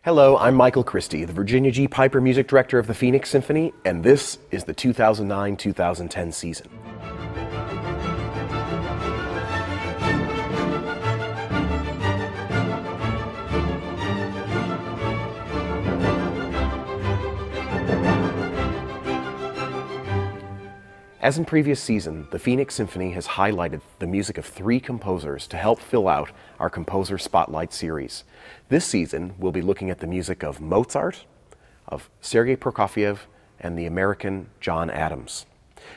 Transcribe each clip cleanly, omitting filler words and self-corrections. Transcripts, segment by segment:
Hello, I'm Michael Christie, the Virginia G. Piper Music Director of the Phoenix Symphony, and this is the 2009-2010 season. As in previous season, the Phoenix Symphony has highlighted the music of 3 composers to help fill out our Composer Spotlight series. This season, we'll be looking at the music of Mozart, of Sergei Prokofiev, and the American John Adams.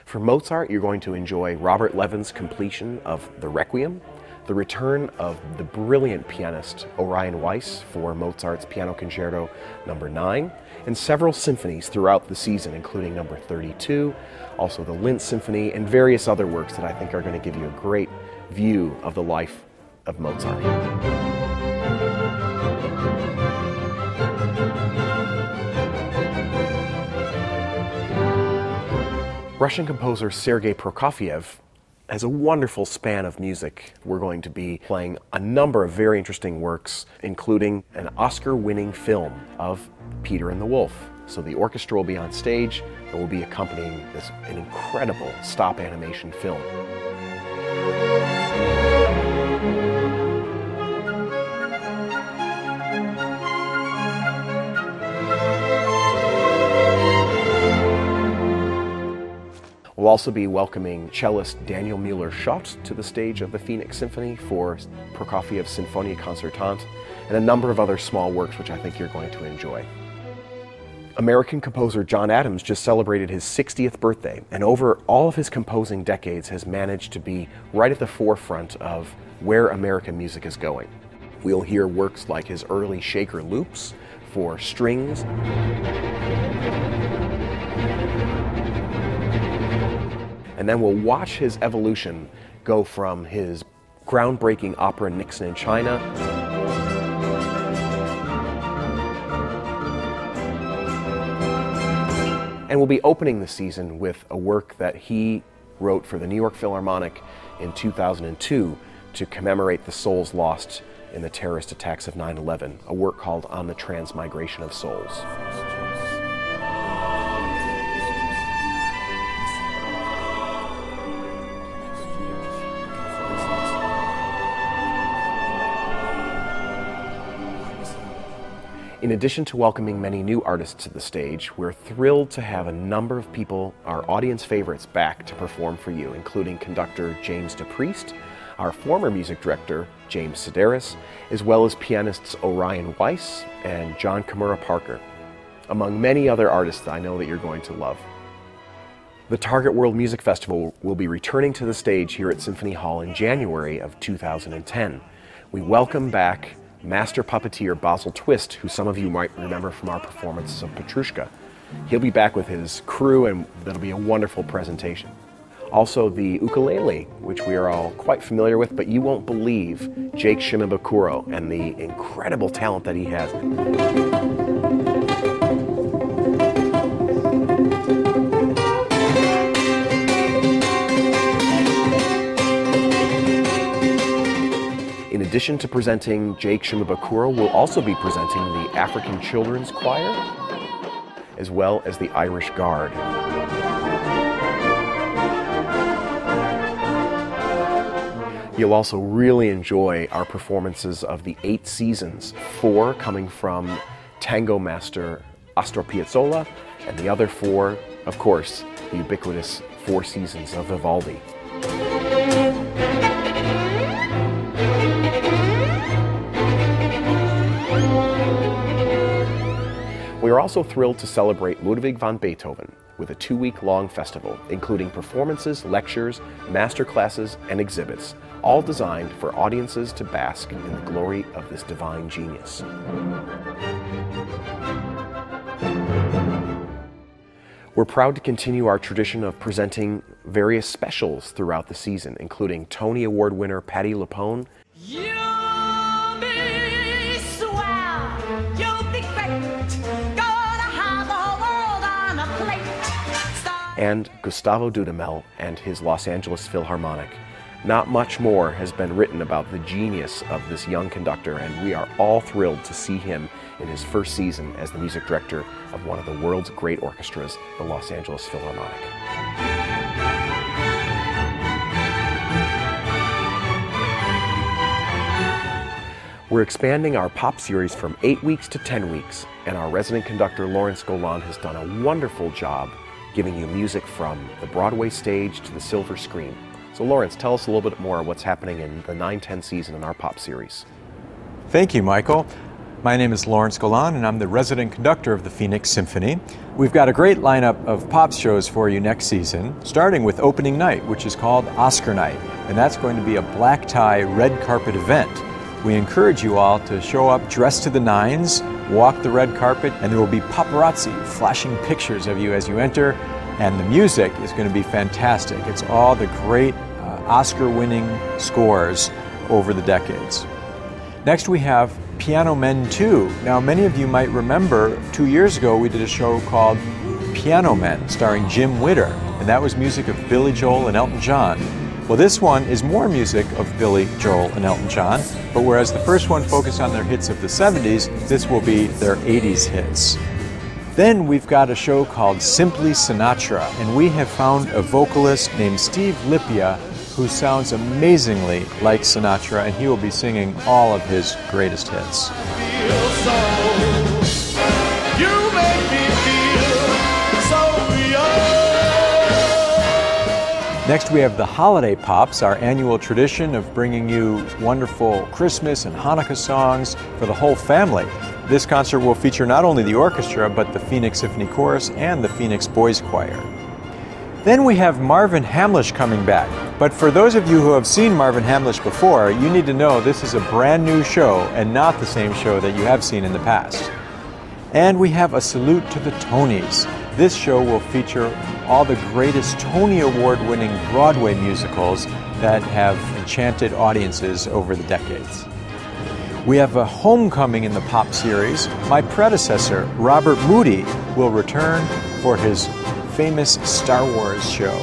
For Mozart, you're going to enjoy Robert Levin's completion of the Requiem, the return of the brilliant pianist Orion Weiss for Mozart's Piano Concerto No. 9, and several symphonies throughout the season, including No. 32, also the Linz Symphony, and various other works that I think are going to give you a great view of the life of Mozart. Russian composer Sergei Prokofiev has a wonderful span of music. We're going to be playing a number of very interesting works, including an Oscar-winning film of Peter and the Wolf. So the orchestra will be on stage and will be accompanying an incredible stop animation film. We'll also be welcoming cellist Daniel Müller-Schott to the stage of the Phoenix Symphony for Prokofiev's Symphonie Concertante and a number of other small works which I think you're going to enjoy. American composer John Adams just celebrated his 60th birthday, and over all of his composing decades has managed to be right at the forefront of where American music is going. We'll hear works like his early shaker loops for strings, and then we'll watch his evolution go from his groundbreaking opera Nixon in China and we'll be opening the season with a work that he wrote for the New York Philharmonic in 2002 to commemorate the souls lost in the terrorist attacks of 9/11, a work called On the Transmigration of Souls. In addition to welcoming many new artists to the stage, we're thrilled to have a number of people, our audience favorites, back to perform for you, including conductor James DePriest, our former music director James Sedaris, as well as pianists Orion Weiss and John Kimura Parker, among many other artists that I know that you're going to love. The Target World Music Festival will be returning to the stage here at Symphony Hall in January of 2010. We welcome back master puppeteer Basil Twist, who some of you might remember from our performance of Petrushka. He'll be back with his crew, and that'll be a wonderful presentation. Also the ukulele, which we are all quite familiar with, but you won't believe Jake Shimabukuro and the incredible talent that he has. In addition to presenting Jake Shimabukuro, we'll also be presenting the African Children's Choir, as well as the Irish Guard. You'll also really enjoy our performances of the 8 seasons, 4 coming from tango master Astor Piazzolla, and the other 4, of course, the ubiquitous 4 seasons of Vivaldi. We are also thrilled to celebrate Ludwig van Beethoven with a 2-week-long festival, including performances, lectures, master classes, and exhibits, all designed for audiences to bask in the glory of this divine genius. We're proud to continue our tradition of presenting various specials throughout the season, including Tony Award winner Patti LuPone, and Gustavo Dudamel and his Los Angeles Philharmonic. Not much more has been written about the genius of this young conductor, and we are all thrilled to see him in his first season as the music director of one of the world's great orchestras, the Los Angeles Philharmonic. We're expanding our pop series from 8 weeks to 10 weeks, and our resident conductor Lawrence Golan has done a wonderful job giving you music from the Broadway stage to the silver screen. So Lawrence, tell us a little bit more what's happening in the 9-10 season in our pop series. Thank you, Michael. My name is Lawrence Golan, and I'm the resident conductor of the Phoenix Symphony. We've got a great lineup of pop shows for you next season, starting with opening night, which is called Oscar Night, and that's going to be a black tie, red carpet event. We encourage you all to show up dressed to the nines, walk the red carpet, and there will be paparazzi flashing pictures of you as you enter, and the music is going to be fantastic. It's all the great Oscar-winning scores over the decades. Next we have Piano Men 2. Now many of you might remember 2 years ago we did a show called Piano Men starring Jim Witter, and that was music of Billy Joel and Elton John. Well, this one is more music of Billy Joel and Elton John, but whereas the first one focused on their hits of the 70s, this will be their 80s hits. Then we've got a show called Simply Sinatra, and we have found a vocalist named Steve Lipia who sounds amazingly like Sinatra, and he will be singing all of his greatest hits. Next we have the Holiday Pops, our annual tradition of bringing you wonderful Christmas and Hanukkah songs for the whole family. This concert will feature not only the orchestra, but the Phoenix Symphony Chorus and the Phoenix Boys Choir. Then we have Marvin Hamlisch coming back. But for those of you who have seen Marvin Hamlisch before, you need to know this is a brand new show and not the same show that you have seen in the past. And we have a salute to the Tonys. This show will feature all the greatest Tony Award-winning Broadway musicals that have enchanted audiences over the decades. We have a homecoming in the pop series. My predecessor, Robert Moody, will return for his famous Star Wars show.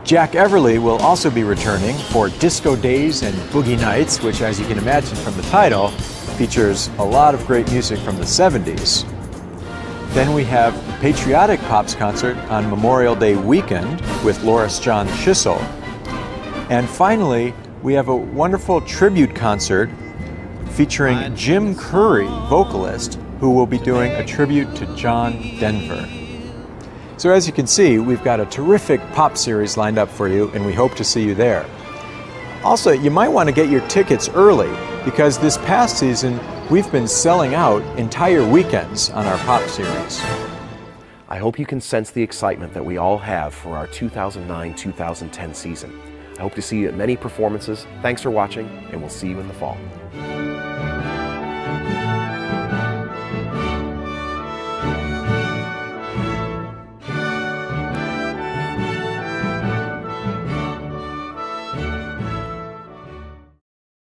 Jack Everly will also be returning for Disco Days and Boogie Nights, which, as you can imagine from the title, features a lot of great music from the 70s. Then we have the Patriotic Pops concert on Memorial Day weekend with Loris John Schissel. And finally, we have a wonderful tribute concert featuring Jim Curry, vocalist, who will be doing a tribute to John Denver. So as you can see, we've got a terrific pop series lined up for you, and we hope to see you there. Also, you might want to get your tickets early, because this past season, we've been selling out entire weekends on our pop series. I hope you can sense the excitement that we all have for our 2009-2010 season. I hope to see you at many performances. Thanks for watching, and we'll see you in the fall.